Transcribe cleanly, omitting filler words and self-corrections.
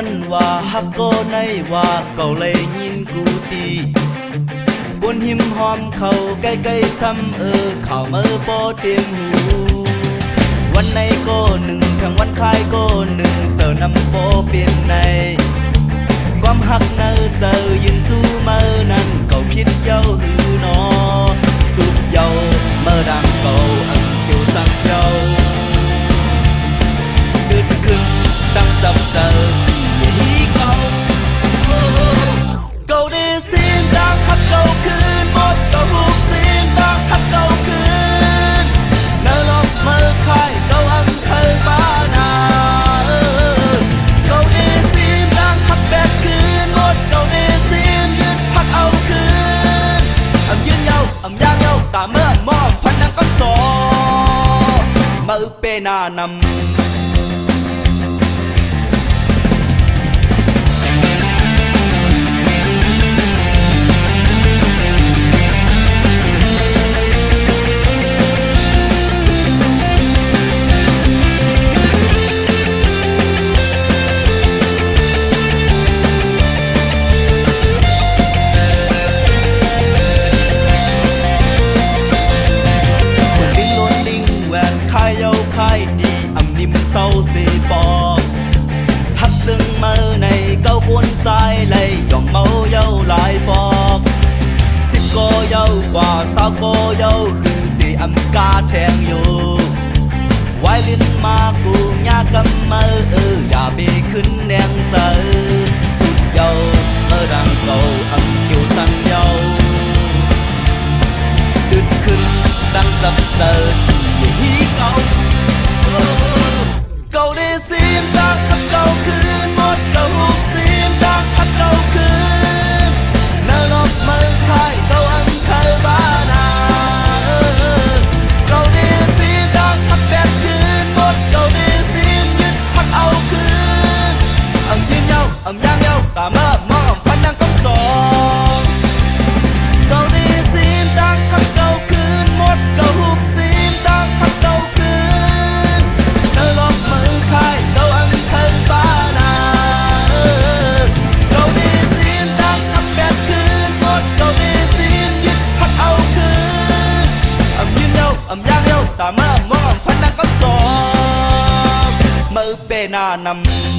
มันว่าฮักก็ในว่าเก่าเลยยินกูตีบนหิมหอมเขาใกล้ๆซ้ำข่าวเมื่อโปเต็มหูวันในก็หนึ่งทั้งวันคายก็หนึ่งเตินำโปเป็นในความหักเนอเจอยืนจูเมื่อนั้นเก่าคิดเย้าหือนอสุกเย้าเมื่อดังเก่าอันเกี่ยวสั่งเย้าดึดขึ้นดังจับเจอตีฮีเก่าเก่าได้สิ้นดังหักเก่าคืนหมดเก่าหูสิ้นดังหักเก่าคืนเนื้อลบเมื่อคายเก่าอันเคยบ้านาเก่าได้สิ้นดังหักแบบคืนหมดเก่าได้สิ้นยืนหักเอาคืนยืนเยาย่างเยาตาเมื่อมองพันนังก็สอมาเปนานำคายดีอำนิ่มเศร้าสีปอกหักซึ่งเมื่อในเก้ากวนใจเลยย่อมเมาเย้าหลายปอก10ก็เย้ากว่า20ก็เย้าคือดีอำกาแทงอยู่ไว้ลิ้นมากูยากำเมื่ออย่าไปขึ้นแนงเจอสุดเย้าเมื่อดังเก่าอำเกี่ยวสั่งเย้าดึดขึ้นดังจับเจอตีฮีเก่าเก่าได้สิ้นดังหักเก่าคืนหมดเก่าหูสิ้นดังหักเก่าคืนเนื้อลบเมื่อคายเก่าอันเคยบ้านาเก่าได้สิ้นดังหักแบบคืนหมดเก่าได้สิ้นยึดหักเอาคืนยืนเยาย่างเยาตาเมื่อมองพันนังก็สองเก่าได้สิ้นดังหักเก่าคืนหมดเก่าหูสิ้นดังหักเก่าคืนเนื้อลบเมื่อคายเก่าอันเคยบ้านาเก่าได้สิ้นดังหักแบบคืนหมดเก่าได้สิ้นยึดหักเอาคืนยืนเยาย่างเยาตาเมื่อมองพันนังก็สองเมื่อเปนานำ